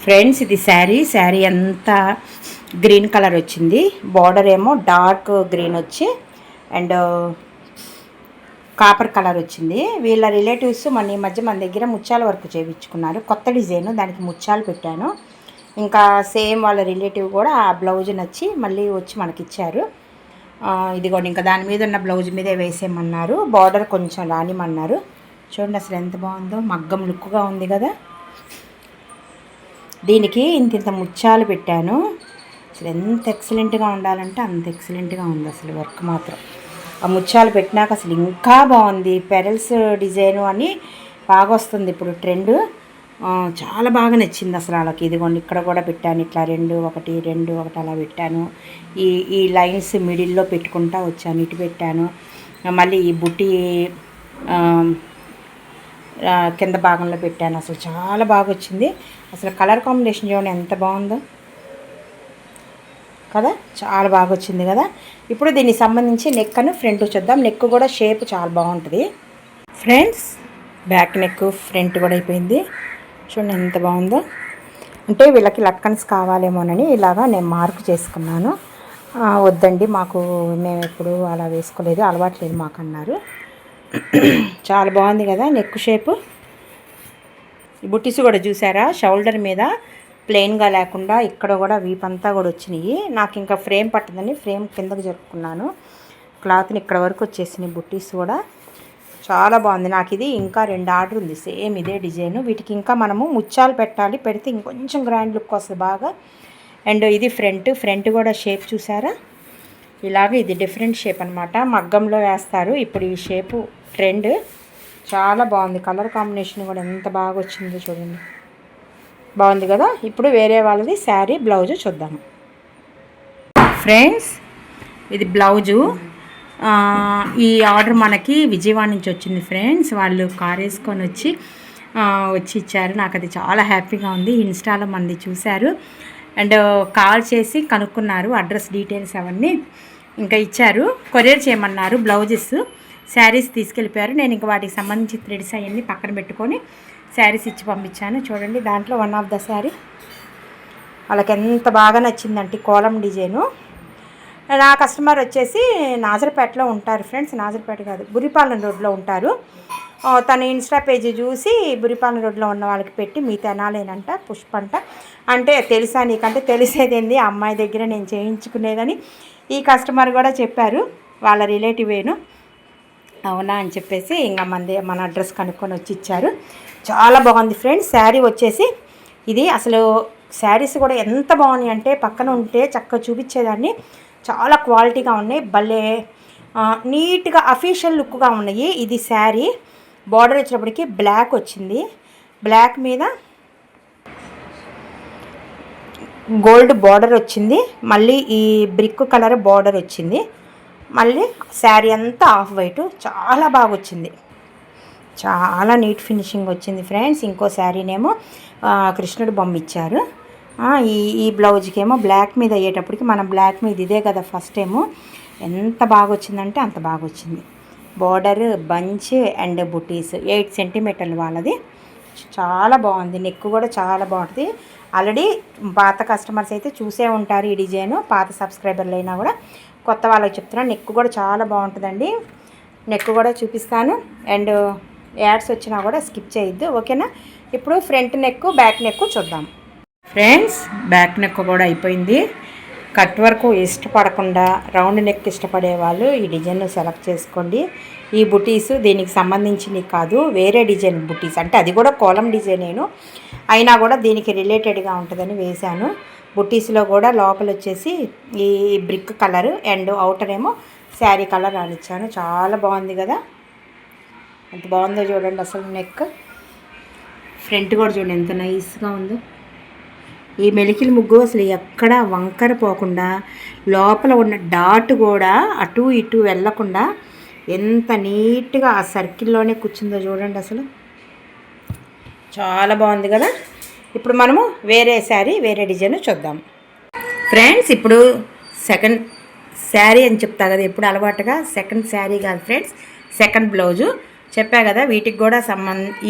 Friends ఇది శారీ అంతా green colour వచ్చింది. బార్డర్ ఏమో డార్క్ గ్రీన్ వచ్చి అండ్ కాపర్ కలర్ వచ్చింది. వీళ్ళ రిలేటివ్స్ మన ఈ మధ్య మన దగ్గర ముత్యాల వర్క్ చేయించుకున్నారు. కొత్త డిజైన్, దానికి ముత్యాలు పెట్టాను. ఇంకా సేమ్ వాళ్ళ రిలేటివ్ కూడా ఆ బ్లౌజ్ నచ్చి మళ్ళీ వచ్చి మనకి ఇచ్చారు. ఇదిగోండి, ఇంకా దాని మీద ఉన్న బ్లౌజ్ మీదే వేసేయమన్నారు. బార్డర్ కొంచెం రానిమన్నారు. చూడండి అసలు ఎంత బాగుందో, మగ్గం లుక్గా ఉంది కదా. దీనికి ఇంత ముత్యాలు పెట్టాను. అసలు ఎంత ఎక్సలెంట్గా ఉండాలంటే అంత ఎక్సలెంట్గా ఉంది అసలు వర్క్ మాత్రం. ఆ ముత్యాలు పెట్టినాక అసలు ఇంకా బాగుంది. పెరల్స్ డిజైను అని బాగా వస్తుంది ఇప్పుడు ట్రెండ్. చాలా బాగా నచ్చింది అసలు వాళ్ళకి. ఇదిగోండి ఇక్కడ కూడా పెట్టాను, ఇట్లా ఒకటి అలా పెట్టాను. ఈ లైన్స్ మిడిల్లో పెట్టుకుంటా వచ్చాను, ఇటు పెట్టాను. మళ్ళీ ఈ బుట్టి కింద భాగంలో పెట్టాను. అసలు చాలా బాగా వచ్చింది. అసలు కలర్ కాంబినేషన్ చూడండి ఎంత బాగుందో కదా, చాలా బాగా వచ్చింది కదా. ఇప్పుడు దీనికి సంబంధించి నెక్ అని ఫ్రంట్ చూద్దాం. నెక్ కూడా షేప్ చాలా బాగుంటుంది ఫ్రెండ్స్. బ్యాక్ నెక్ ఫ్రంట్ కూడా అయిపోయింది. చూడండి ఎంత బాగుందో. అంటే వీళ్ళకి లట్కన్స్ కావాలేమోనని ఇలాగా నేను మార్క్ చేసుకున్నాను. వద్దండి మాకు, మేము ఎప్పుడు అలా వేసుకోలేదు, అలవాట్లేదు మాకు అన్నారు. చాలా బాగుంది కదా నెక్ షేపు. ఈ బుట్టీస్ కూడా చూసారా, షోల్డర్ మీద ప్లెయిన్గా లేకుండా ఇక్కడ కూడా వీపంతా కూడా వచ్చినాయి. నాకు ఇంకా ఫ్రేమ్ పట్టదని ఫ్రేమ్ కిందకు జరుపుకున్నాను. క్లాత్ని ఇక్కడ వరకు వచ్చేసినాయి బుట్టీస్ కూడా. చాలా బాగుంది. నాకు ఇది ఇంకా 2 ఆర్డర్ ఉంది సేమ్ ఇదే డిజైన్. వీటికి ఇంకా మనము ముత్యాలు పెట్టాలి, పెడితే ఇంకొంచెం గ్రాండ్ లుక్ వస్తుంది బాగా. అండ్ ఇది ఫ్రంట్ కూడా షేప్ చూసారా, ఇలాగ ఇది డిఫరెంట్ షేప్ అనమాట. మగ్గంలో వేస్తారు ఇప్పుడు ఈ షేపు ట్రెండ్. చాలా బాగుంది. కలర్ కాంబినేషన్ కూడా ఎంత బాగా వచ్చిందో చూడండి, బాగుంది కదా. ఇప్పుడు వేరే వాళ్ళది శారీ బ్లౌజు చూద్దాము ఫ్రెండ్స్. ఇది బ్లౌజు. ఈ ఆర్డర్ మనకి విజయవాడ నుంచి వచ్చింది ఫ్రెండ్స్. వాళ్ళు కార్ వేసుకొని వచ్చి ఇచ్చారు. నాకు అది చాలా హ్యాపీగా ఉంది. ఇన్స్టాలో మంది చూశారు అండ్ కాల్ చేసి కనుక్కున్నారు అడ్రస్ డీటెయిల్స్ అవన్నీ. ఇంకా ఇచ్చారు, కొరియర్ చేయమన్నారు. బ్లౌజెస్ శారీస్ తీసుకెళ్ళిపోయారు. నేను ఇంకా వాటికి సంబంధించి థ్రెడ్స్ అవన్నీ పక్కన పెట్టుకొని శారీస్ ఇచ్చి పంపించాను. చూడండి దాంట్లో వన్ ఆఫ్ ద శారీ వాళ్ళకి ఎంత బాగా నచ్చిందంటే కోలం డిజైను. నా కస్టమర్ వచ్చేసి నాజర్పేటలో ఉంటారు ఫ్రెండ్స్. నాజర్పేట కాదు, బురిపాలెం రోడ్లో ఉంటారు. తన ఇన్స్టా పేజీ చూసి బురిపాలెం రోడ్లో ఉన్న వాళ్ళకి పెట్టి మీ తెనాలేనంట పుష్పంట అంటే తెలుసా నీకంటే తెలిసేదేంది అమ్మాయి దగ్గర నేను చేయించుకునేదని ఈ కస్టమర్ కూడా చెప్పారు. వాళ్ళ రిలేటివేను. అవునా అని చెప్పేసి ఇంకా మన అడ్రస్ కనుక్కొని వచ్చి ఇచ్చారు. చాలా బాగుంది ఫ్రెండ్స్. శారీ వచ్చేసి ఇది అసలు శారీస్ కూడా ఎంత బాగున్నాయి అంటే పక్కన ఉంటే చక్కగా చూపించేదాన్ని. చాలా క్వాలిటీగా ఉన్నాయి, భలే నీట్గా అఫీషియల్ లుక్గా ఉన్నాయి. ఇది శారీ బార్డర్ వచ్చినప్పటికీ బ్లాక్ వచ్చింది, బ్లాక్ మీద గోల్డ్ బార్డర్ వచ్చింది. మళ్ళీ ఈ బ్రిక్ కలర్ బార్డర్ వచ్చింది. మళ్ళీ శారీ అంతా ఆఫ్ వైట్. చాలా బాగా వచ్చింది, చాలా నీట్ ఫినిషింగ్ వచ్చింది ఫ్రెండ్స్. ఇంకో శారీనేమో కృష్ణుడు బొమ్మ ఇచ్చారు. ఈ బ్లౌజ్కి ఏమో బ్లాక్ మీద అయ్యేటప్పటికి మనం బ్లాక్ మీద ఇదే కదా ఫస్ట్ ఏమో. ఎంత బాగా వచ్చిందంటే అంత బాగా వచ్చింది. బార్డర్ బంచ్ అండ్ బుటీస్ 8 సెంటీమీటర్లు వాళ్ళది. చాలా బాగుంది. నెక్ కూడా చాలా బాగుంటుంది. ఆల్రెడీ పాత కస్టమర్స్ అయితే చూసే ఉంటారు ఈ డిజైన్. పాత సబ్స్క్రైబర్లు అయినా కూడా కొత్త వాళ్ళకి చెప్తున్నాను. నెక్ కూడా చాలా బాగుంటుందండి. నెక్ కూడా చూపిస్తాను అండ్ యాడ్స్ వచ్చినా కూడా స్కిప్ చేయొద్దు, ఓకేనా. ఇప్పుడు ఫ్రంట్ నెక్ బ్యాక్ నెక్ చూద్దాం ఫ్రెండ్స్. బ్యాక్ నెక్ కూడా అయిపోయింది. కట్ వర్క్ ఇష్టపడకుండా రౌండ్ నెక్ ఇష్టపడే వాళ్ళు ఈ డిజైన్ సెలెక్ట్ చేసుకోండి. ఈ బుటీస్ దీనికి సంబంధించినవి కాదు, వేరే డిజైన్ బుటీస్. అంటే అది కూడా కోలం డిజైనేను అయినా కూడా దీనికి రిలేటెడ్గా ఉంటుందని వేశాను. బుటీస్లో కూడా లోపల వచ్చేసి ఈ బ్రిక్ కలర్ అండ్ అవుటర్ ఏమో శారీ కలర్ రానిచ్చాను. చాలా బాగుంది కదా, ఎంత బాగుందో చూడండి అసలు. నెక్ ఫ్రంట్ కూడా చూడండి ఎంత నైస్గా ఉందో. ఈ మెలికిల ముగ్గు అసలు ఎక్కడ వంకర పోకుండా లోపల ఉన్న డాట్ కూడా అటు ఇటు వెళ్ళకుండా ఎంత నీట్గా ఆ సర్కిల్లోనే కూర్చుందో చూడండి అసలు. చాలా బాగుంది కదా. ఇప్పుడు మనము వేరే శారీ వేరే డిజైన్ చూద్దాం ఫ్రెండ్స్. ఇప్పుడు సెకండ్ శారీ అని చెప్తా కదా ఎప్పుడు అలవాటుగా, సెకండ్ శారీ కాదు ఫ్రెండ్స్, సెకండ్ బ్లౌజు చెప్పా కదా. వీటికి కూడా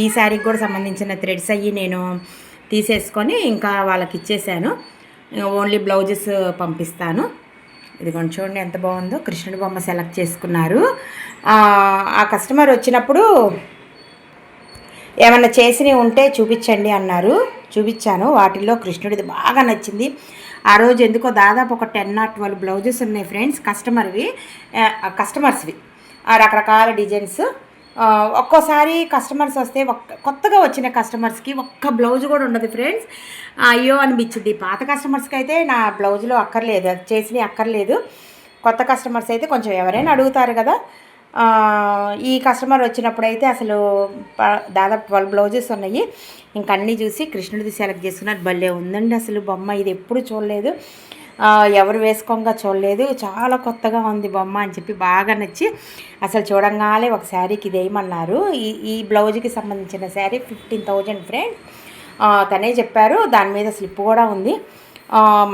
ఈ శారీకి కూడా సంబంధించిన థ్రెడ్స్ అయ్యి నేను తీసేసుకొని ఇంకా వాళ్ళకి ఇచ్చేసాను. ఓన్లీ బ్లౌజెస్ పంపిస్తాను. ఇదిగోండి చూడండి ఎంత బాగుందో, కృష్ణుడి బొమ్మ సెలెక్ట్ చేసుకున్నారు. ఆ కస్టమర్ వచ్చినప్పుడు ఏమన్నా చేసినవి ఉంటే చూపించండి అన్నారు. చూపించాను. వాటిల్లో కృష్ణుడిది బాగా నచ్చింది. ఆ రోజు ఎందుకో దాదాపు ఒక 10 or 12 బ్లౌజెస్ ఉన్నాయి ఫ్రెండ్స్, కస్టమర్స్వి రకరకాల డిజైన్స్. ఒక్కోసారి కస్టమర్స్ వస్తే కొత్తగా వచ్చిన కస్టమర్స్కి ఒక్క బ్లౌజ్ కూడా ఉండదు ఫ్రెండ్స్. అయ్యో అనిపించింది. పాత కస్టమర్స్కి అయితే నా బ్లౌజులు అక్కర్లేదు, అది చేసినవి అక్కర్లేదు. కొత్త కస్టమర్స్ అయితే కొంచెం ఎవరైనా అడుగుతారు కదా. ఈ కస్టమర్ వచ్చినప్పుడైతే అసలు దాదాపు 12 బ్లౌజెస్ ఉన్నాయి. ఇంక అన్నీ చూసి కృష్ణుడిది సెలెక్ట్ చేసుకున్నారు. భలే ఉందండి అసలు బొమ్మ, ఇది ఎప్పుడు చూడలేదు, ఎవరు వేసుకోగా చూడలేదు, చాలా కొత్తగా ఉంది బొమ్మ అని చెప్పి బాగా నచ్చి అసలు చూడంగానే ఒక శారీకి ఇది వేయమన్నారు. ఈ బ్లౌజ్కి సంబంధించిన శారీ 15,000 ఫ్రెండ్స్. తనే చెప్పారు, దాని మీద స్లిప్ కూడా ఉంది.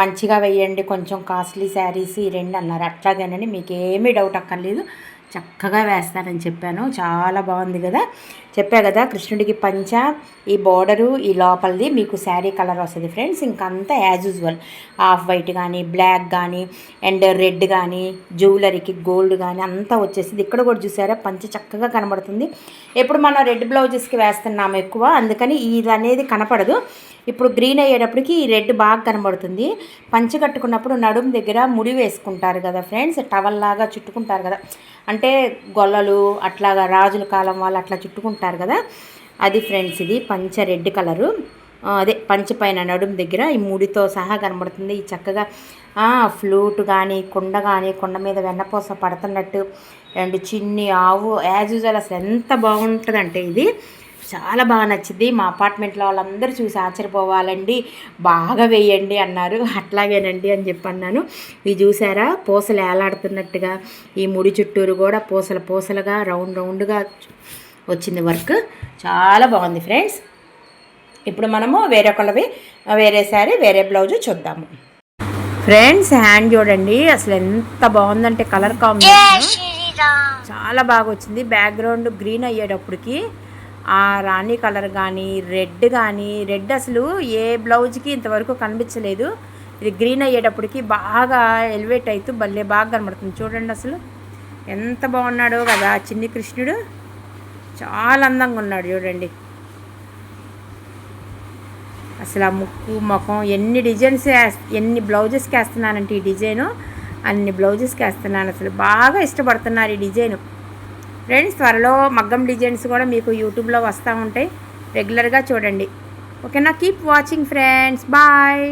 మంచిగా వేయండి, కొంచెం కాస్ట్లీ శారీస్ ఈ 2 అన్నారు. అట్లాగేనండి, మీకేమీ డౌట్ అక్కర్లేదు, చక్కగా వేస్తానని చెప్పాను. చాలా బాగుంది కదా, చెప్పా కదా. కృష్ణుడికి పంచ, ఈ బోర్డరు, ఈ లోపలిది మీకు శారీ కలర్ వస్తుంది ఫ్రెండ్స్. ఇంకంతా యాజ్ యూజువల్ ఆఫ్ వైట్ కానీ, బ్లాక్ కానీ, అండ్ రెడ్ కానీ, జ్యువెలరీకి గోల్డ్ కానీ అంతా వచ్చేసింది. ఇక్కడ కూడా చూసారా పంచ చక్కగా కనబడుతుంది. ఎప్పుడు మనం రెడ్ బ్లౌజెస్కి వేస్తున్నాము ఎక్కువ, అందుకని ఇది అనేది కనపడదు. ఇప్పుడు గ్రీన్ అయ్యేటప్పటికి ఈ రెడ్ బాగా కనబడుతుంది. పంచి కట్టుకున్నప్పుడు నడుము దగ్గర ముడి వేసుకుంటారు కదా ఫ్రెండ్స్, టవల్ లాగా చుట్టుకుంటారు కదా, అంటే గొల్లలు అట్లాగా రాజుల కాలం వాళ్ళు అట్లా చుట్టుకుంటారు కదా, అది ఫ్రెండ్స్. ఇది పంచ రెడ్ కలరు, అదే పంచ పైన నడుము దగ్గర ఈ ముడితో సహా కనబడుతుంది. ఈ చక్కగా ఫ్లూట్ కానీ, కుండ మీద వెన్నపూస పడుతున్నట్టు, అండ్ చిన్ని ఆవు యాజ్ యూజువల్ అసలు ఎంత బాగుంటుందంటే ఇది చాలా బాగా నచ్చింది. మా అపార్ట్మెంట్లో వాళ్ళందరూ చూసి ఆశ్చర్యపోవాలండి, బాగా వేయండి అన్నారు. అట్లాగేనండి అని చెప్పి అన్నాను. ఇది చూసారా పూసలు ఏలాడుతున్నట్టుగా, ఈ ముడి చుట్టూరు కూడా పూసలుగా రౌండ్గా వచ్చింది వర్క్, చాలా బాగుంది ఫ్రెండ్స్. ఇప్పుడు మనము వేరే శారీ వేరే బ్లౌజు చూద్దాము ఫ్రెండ్స్. హ్యాండ్ చూడండి అసలు ఎంత బాగుందంటే, కలర్ కాంబినేషన్ చాలా బాగా వచ్చింది. బ్యాక్గ్రౌండ్ గ్రీన్ అయ్యేటప్పటికి ఆ రాణి కలర్ కానీ, రెడ్ అసలు ఏ బ్లౌజ్కి ఇంతవరకు కనిపించలేదు. ఇది గ్రీన్ అయ్యేటప్పటికి బాగా ఎలివేట్ అవుతూ భలే బాగా కనబడుతుంది. చూడండి అసలు ఎంత బాగున్నాడో కదా చిన్ని కృష్ణుడు, చాలా అందంగా ఉన్నాడు చూడండి. అసలు ఆ ముక్కు ముఖం ఎన్ని డిజైన్స్ ఎన్ని బ్లౌజెస్కి వేస్తున్నానంటే, ఈ డిజైను అన్ని బ్లౌజెస్కి వేస్తున్నాను. అసలు బాగా ఇష్టపడుతున్నారు ఈ డిజైను ఫ్రెండ్స్. త్వరలో మగ్గం డిజైన్స్ కూడా మీకు యూట్యూబ్లో వస్తూ ఉంటాయి, రెగ్యులర్గా చూడండి. ఓకేనా, కీప్ వాచింగ్ ఫ్రెండ్స్, బాయ్.